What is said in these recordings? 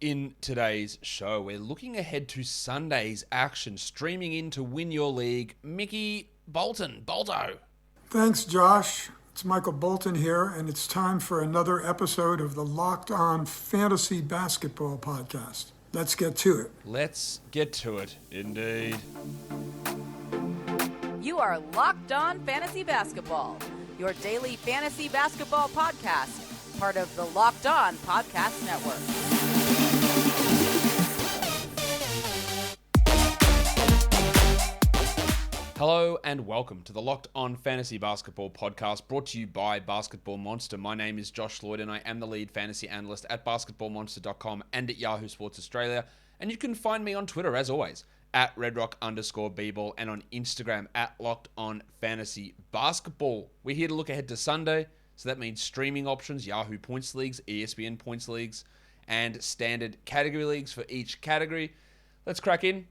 In today's show, we're looking ahead to Sunday's action, streaming in to win your league. Mickey Bolton, Bolto. Thanks, Josh. It's Michael Bolton here, and it's time for another episode of the Locked On Fantasy Basketball Podcast. Let's get to it. Let's get to it, indeed. You are Locked On Fantasy Basketball, your daily fantasy basketball podcast, part of the Locked On Podcast Network. Hello and welcome to the Locked On Fantasy Basketball Podcast, brought to you by Basketball Monster. My name is Josh Lloyd and I am the lead fantasy analyst at basketballmonster.com and at YAHOO Sports Australia. And you can find me on Twitter, as always, at redrock_bball and on Instagram at Locked On Fantasy Basketball. We're here to look ahead to Sunday, so that means streaming options, YAHOO Points Leagues, ESPN Points Leagues, and standard category leagues for each category. Let's crack in.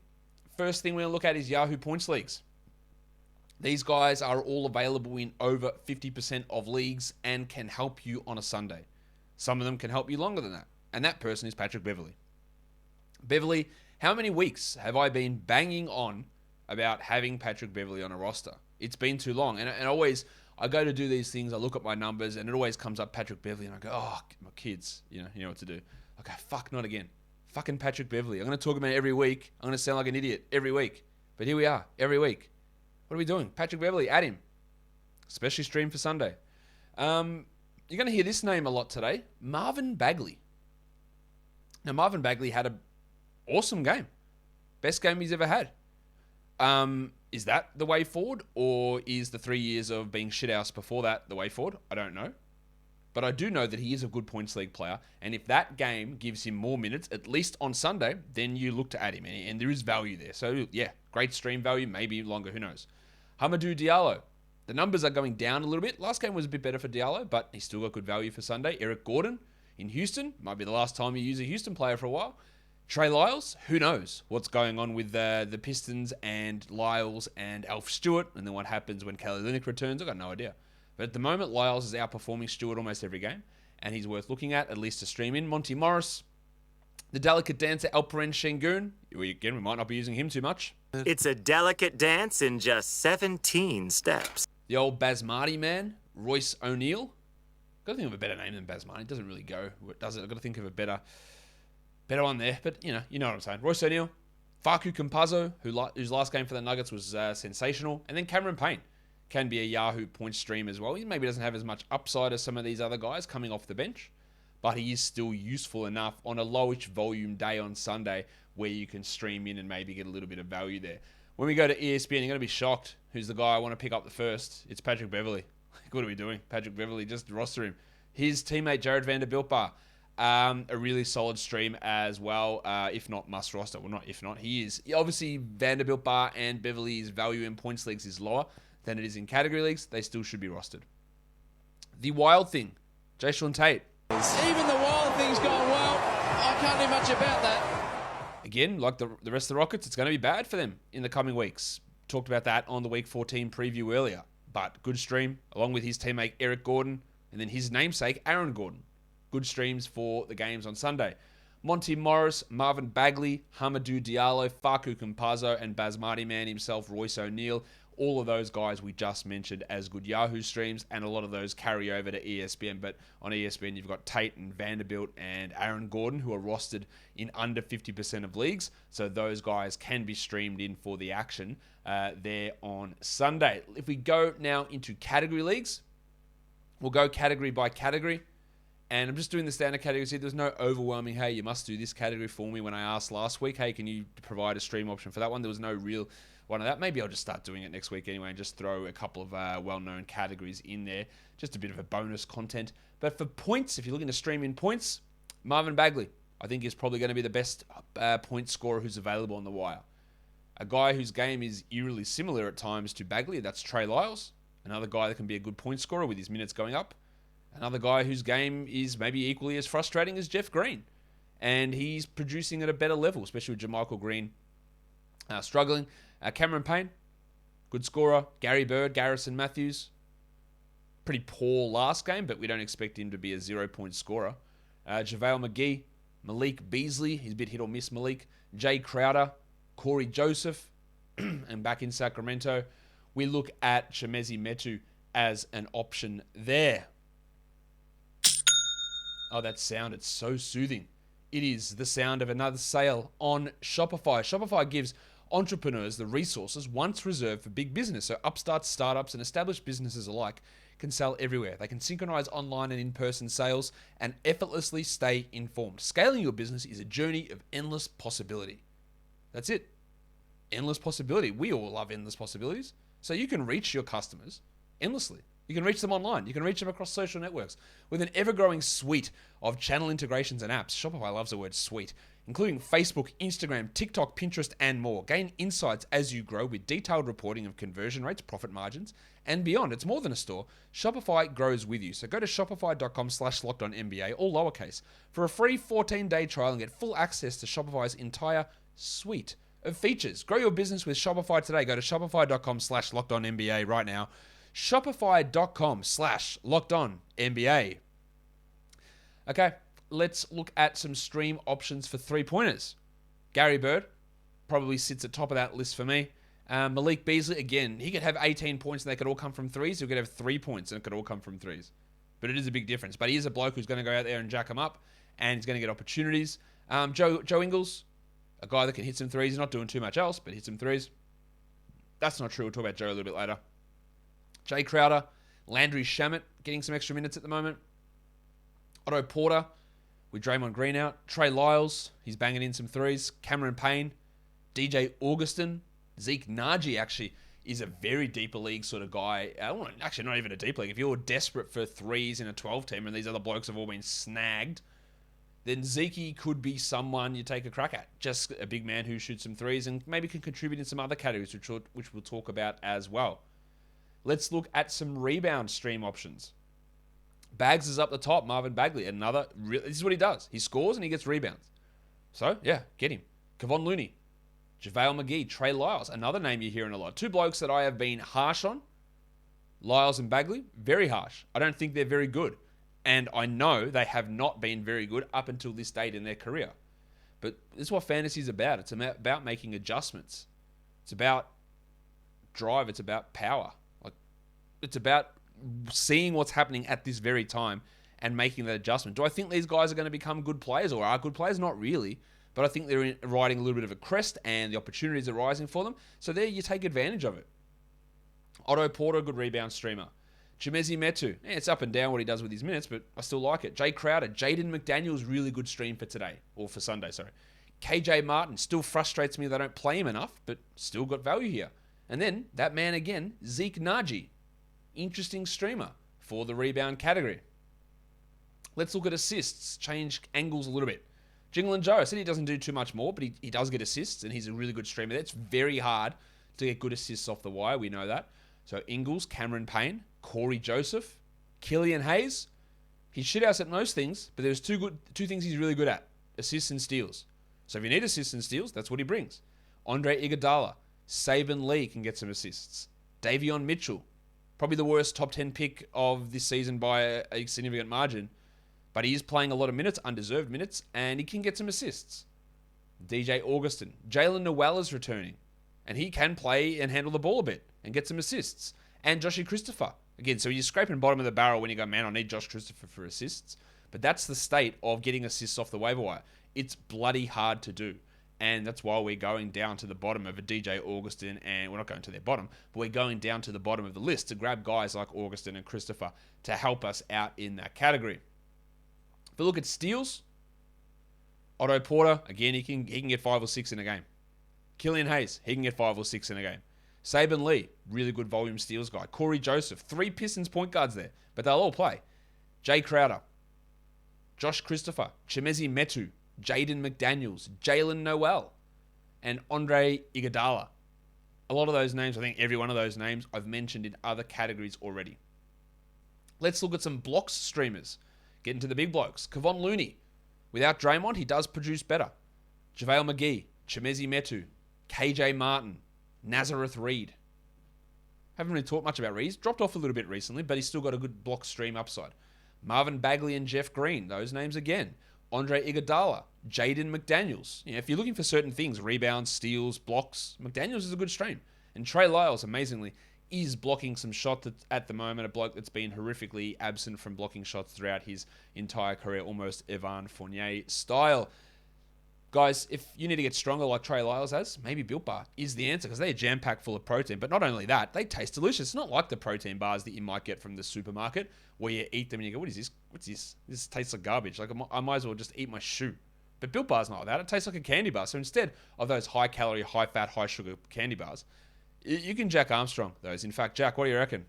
First thing we're going to look at is YAHOO Points Leagues. These guys are all available in over 50% of leagues and can help you on a Sunday. Some of them can help you longer than that. And that person is Patrick Beverley. Beverley, how many weeks have I been banging on about having Patrick Beverley on a roster? It's been too long. And always, I go to do these things, I look at my numbers, and it always comes up Patrick Beverley, and I go, oh, my kids, you know what to do. I go, fuck, not again. Fucking Patrick Beverley. I'm going to talk about it every week. I'm going to sound like an idiot every week. But here we are, every week. What are we doing? Patrick Beverley, add him. Especially stream for Sunday. You're going to hear this name a lot today. Marvin Bagley. Now, Marvin Bagley had an awesome game. Best game he's ever had. Is that the way forward? Or is the 3 years of being shithouse before that the way forward? I don't know. But I do know that he is a good points league player. And if that game gives him more minutes, at least on Sunday, then you look to add him. And there is value there. So, yeah, great stream value, maybe longer, who knows. Hamidou Diallo. The numbers are going down a little bit. Last game was a bit better for Diallo, but he's still got good value for Sunday. Eric Gordon in Houston. Might be the last time you use a Houston player for a while. Trey Lyles. Who knows what's going on with the Pistons and Lyles and Alf Stewart, and then what happens when Kelly Olynyk returns. I've got no idea. But at the moment, Lyles is outperforming Stewart almost every game, and he's worth looking at least to stream in. Monty Morris. The delicate dancer Alperen Şengün. Again, we might not be using him too much. It's a delicate dance in just 17 steps. The old Basmati man, Royce O'Neal. Got to think of a better name than Basmati. It doesn't really go, does it? I've got to think of a better one there. But, you know what I'm saying. Royce O'Neal. Facu Campazzo, whose last game for the Nuggets was sensational. And then Cameron Payne can be a YAHOO point stream as well. He maybe doesn't have as much upside as some of these other guys coming off the bench, but he is still useful enough on a lowish volume day on Sunday where you can stream in and maybe get a little bit of value there. When we go to ESPN, you're going to be shocked. Who's the guy I want to pick up the first? It's Patrick Beverley. What are we doing? Patrick Beverley, just roster him. His teammate Jared Vanderbilt Bar, a really solid stream as well, if not must roster. Well, not if not, he is. Obviously, Vanderbilt Bar and Beverley's value in points leagues is lower than it is in category leagues. They still should be rostered. The wild thing, Jayshawn Tate. Even the wild thing's gone well. I can't do much about that. Again, like the rest of the Rockets, it's going to be bad for them in the coming weeks. Talked about that on the Week 14 preview earlier. But good stream, along with his teammate Eric Gordon, and then his namesake Aaron Gordon. Good streams for the games on Sunday. Monty Morris, Marvin Bagley, Hamidou Diallo, Facu Campazzo, and Basmati man himself, Royce O'Neal. All of those guys we just mentioned as good YAHOO streams, and a lot of those carry over to ESPN. But on ESPN, you've got Tate and Vanderbilt and Aaron Gordon, who are rostered in under 50% of leagues. So those guys can be streamed in for the action there on Sunday. If we go now into category leagues, we'll go category by category. And I'm just doing the standard categories here. There's no overwhelming, hey, you must do this category for me when I asked last week, hey, can you provide a stream option for that one? There was no real one of that. Maybe I'll just start doing it next week anyway and just throw a couple of well-known categories in there. Just a bit of a bonus content. But for points, if you're looking to stream in points, Marvin Bagley, I think, is probably going to be the best point scorer who's available on the wire. A guy whose game is eerily similar at times to Bagley, that's Trey Lyles. Another guy that can be a good point scorer with his minutes going up. Another guy whose game is maybe equally as frustrating as Jeff Green. And he's producing at a better level, especially with JaMychal Green struggling. Cameron Payne, good scorer. Gary Bird, Garrison Matthews, pretty poor last game, but we don't expect him to be a 0-point scorer. JaVale McGee, Malik Beasley, he's a bit hit or miss, Malik. Jay Crowder, Corey Joseph, and back in Sacramento, we look at Chimezie Metu as an option there. Oh, that sound, it's so soothing. It is the sound of another sale on Shopify. Shopify gives entrepreneurs the resources once reserved for big business. So upstarts, startups, and established businesses alike can sell everywhere. They can synchronize online and in-person sales and effortlessly stay informed. Scaling your business is a journey of endless possibility. That's it. Endless possibility. We all love endless possibilities. So you can reach your customers endlessly. You can reach them online. You can reach them across social networks. With an ever-growing suite of channel integrations and apps, Shopify loves the word suite, including Facebook, Instagram, TikTok, Pinterest, and more. Gain insights as you grow with detailed reporting of conversion rates, profit margins, and beyond. It's more than a store. Shopify grows with you. So go to shopify.com/lockedonnba, all lowercase, for a free 14-day trial and get full access to Shopify's entire suite of features. Grow your business with Shopify today. Go to shopify.com/lockedonnba right now. Shopify.com/lockedonnba. Okay, let's look at some stream options for three-pointers. Gary Bird probably sits at top of that list for me. Malik Beasley, again, he could have 18 points and they could all come from threes. He could have 3 points and it could all come from threes. But it is a big difference. But he is a bloke who's going to go out there and jack them up and he's going to get opportunities. Joe Ingles, a guy that can hit some threes. He's not doing too much else, but hit some threes. That's not true. We'll talk about Joe a little bit later. Jay Crowder, Landry Shamet getting some extra minutes at the moment. Otto Porter with Draymond Green out. Trey Lyles, he's banging in some threes. Cameron Payne, DJ Augustin. Zeke Naji actually is a very deeper league sort of guy. Actually, not even a deep league. If you're desperate for threes in a 12-team and these other blokes have all been snagged, then Zeke could be someone you take a crack at. Just a big man who shoots some threes and maybe can contribute in some other categories, which we'll talk about as well. Let's look at some rebound stream options. Bags is up the top. Marvin Bagley, this is what he does. He scores and he gets rebounds. So, yeah, get him. Kevon Looney, JaVale McGee, Trey Lyles, another name you're hearing a lot. Two blokes that I have been harsh on. Lyles and Bagley, very harsh. I don't think they're very good. And I know they have not been very good up until this date in their career. But this is what fantasy is about. It's about making adjustments. It's about drive. It's about power. It's about seeing what's happening at this very time and making that adjustment. Do I think these guys are going to become good players or are good players? Not really. But I think they're riding a little bit of a crest and the opportunities are rising for them. So there you take advantage of it. Otto Porter, good rebound streamer. Chimezie Metu, it's up and down what he does with his minutes, but I still like it. Jay Crowder, Jaden McDaniels, really good stream for today, or for Sunday, sorry. KJ Martin, still frustrates me they don't play him enough, but still got value here. And then, that man again, Zeke Naji, interesting streamer for the rebound category. Let's look at assists, change angles a little bit. Jingling Joe, I said he doesn't do too much more, but he does get assists, and he's a really good streamer. It's very hard to get good assists off the wire, we know that. So Ingles, Cameron Payne, Corey Joseph, Killian Hayes. He's shithouse at most things, but there's two things he's really good at: assists and steals. So if you need assists and steals, that's what he brings. Andre Iguodala, Saban Lee can get some assists. Davion Mitchell, probably the worst top 10 pick of this season by a significant margin, but he is playing a lot of minutes, undeserved minutes, and he can get some assists. DJ Augustin, Jalen Noel is returning, and he can play and handle the ball a bit and get some assists. And Joshie Christopher. Again, so you're scraping bottom of the barrel when you go, man, I need Josh Christopher for assists. But that's the state of getting assists off the waiver wire. It's bloody hard to do. And that's why we're going down to the bottom of a DJ Augustin, and we're not going to their bottom, but we're going down to the bottom of the list to grab guys like Augustin and Christopher to help us out in that category. If we look at steals, Otto Porter, again, he can get 5 or 6 in a game. Killian Hayes, he can get 5 or 6 in a game. Saban Lee, really good volume steals guy. Corey Joseph, 3 Pistons point guards there, but they'll all play. Jay Crowder, Josh Christopher, Chimezie Metu, Jaden McDaniels, Jalen Noel, and Andre Iguodala. A lot of those names, I think every one of those names, I've mentioned in other categories already. Let's look at some blocks streamers. Get into the big blokes. Kevon Looney. Without Draymond, he does produce better. JaVale McGee, Chimezie Metu, KJ Martin, Nazareth Reed. Haven't really talked much about Reed. He's dropped off a little bit recently, but he's still got a good block stream upside. Marvin Bagley and Jeff Green, those names again. Andre Iguodala, Jaden McDaniels. If you're looking for certain things, rebounds, steals, blocks, McDaniels is a good stream. And Trey Lyles, amazingly, is blocking some shots at the moment. A bloke that's been horrifically absent from blocking shots throughout his entire career, almost Evan Fournier style. Guys, if you need to get stronger like Trey Lyles has, maybe Built Bar is the answer because they're jam-packed full of protein. But not only that, they taste delicious. It's not like the protein bars that you might get from the supermarket where you eat them and you go, what is this? What's this? This tastes like garbage. Like I might as well just eat my shoe. But Built Bar's not like that. It tastes like a candy bar. So instead of those high-calorie, high-fat, high-sugar candy bars, you can Jack Armstrong those. In fact, Jack, what do you reckon?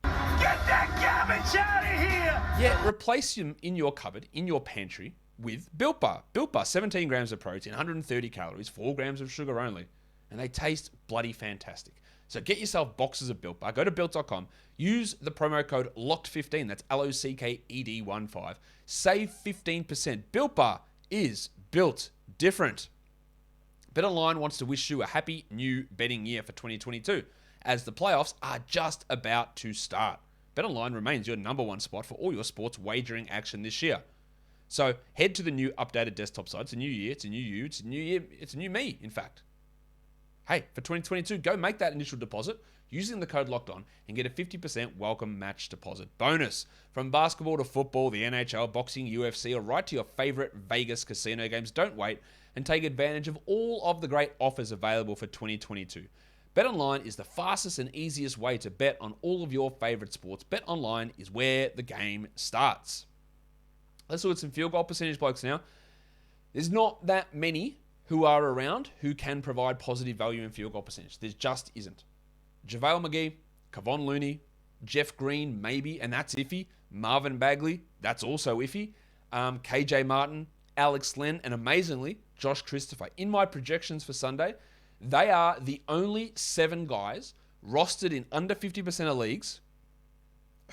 Get that garbage out of here! Yeah, replace them in your cupboard, in your pantry, with Built Bar. Built Bar, 17 grams of protein, 130 calories, 4 grams of sugar only. And they taste bloody fantastic. So get yourself boxes of Built Bar. Go to Built.com. Use the promo code LOCKED15. That's LOCKED15. Save 15%. Built Bar is built different. BetOnline wants to wish you a happy new betting year for 2022, as the playoffs are just about to start. BetOnline remains your number one spot for all your sports wagering action this year. So head to the new updated desktop site. It's a new year, it's a new you, it's a new year, it's a new me, in fact. Hey, for 2022, go make that initial deposit using the code LOCKEDON and get a 50% welcome match deposit bonus. From basketball to football, the NHL, boxing, UFC, or right to your favorite Vegas casino games, don't wait and take advantage of all of the great offers available for 2022. BetOnline is the fastest and easiest way to bet on all of your favorite sports. BetOnline is where the game starts. Let's look at some field goal percentage blokes now. There's not that many who are around who can provide positive value in field goal percentage. There just isn't. JaVale McGee, Kevon Looney, Jeff Green, maybe, and that's iffy. Marvin Bagley, that's also iffy. KJ Martin, Alex Len, and amazingly, Josh Christopher. In my projections for Sunday, they are the only 7 guys rostered in under 50% of leagues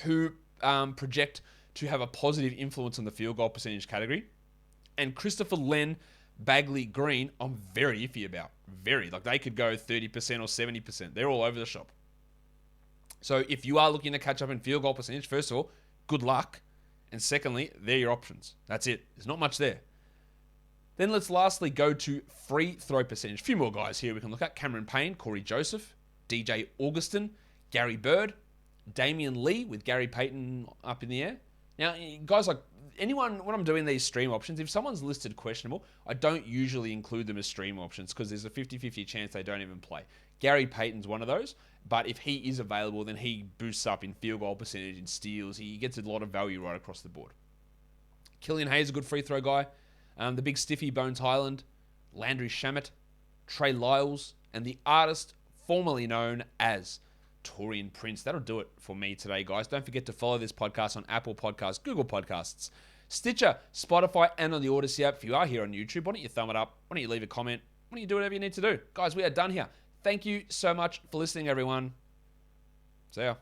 who project to have a positive influence on the field goal percentage category. And Christopher, Len, Bagley, Green, I'm very iffy about. Very. Like they could go 30% or 70%. They're all over the shop. So if you are looking to catch up in field goal percentage, first of all, good luck. And secondly, they're your options. That's it. There's not much there. Then let's lastly go to free throw percentage. A few more guys here we can look at. Cameron Payne, Corey Joseph, DJ Augustin, Gary Bird, Damian Lee with Gary Payton up in the air. Now, guys like anyone, when I'm doing these stream options, if someone's listed questionable, I don't usually include them as stream options because there's a 50-50 chance they don't even play. Gary Payton's one of those, but if he is available, then he boosts up in field goal percentage and steals. He gets a lot of value right across the board. Killian Hayes, a good free throw guy. The big stiffy Bones Highland, Landry Shamet, Trey Lyles, and the artist formerly known as Torian Prince. That'll do it for me today, guys. Don't forget to follow this podcast on Apple Podcasts, Google Podcasts, Stitcher, Spotify, and on the Odyssey app. If you are here on YouTube, why don't you thumb it up? Why don't you leave a comment? Why don't you do whatever you need to do? Guys, we are done here. Thank you so much for listening, everyone. See ya.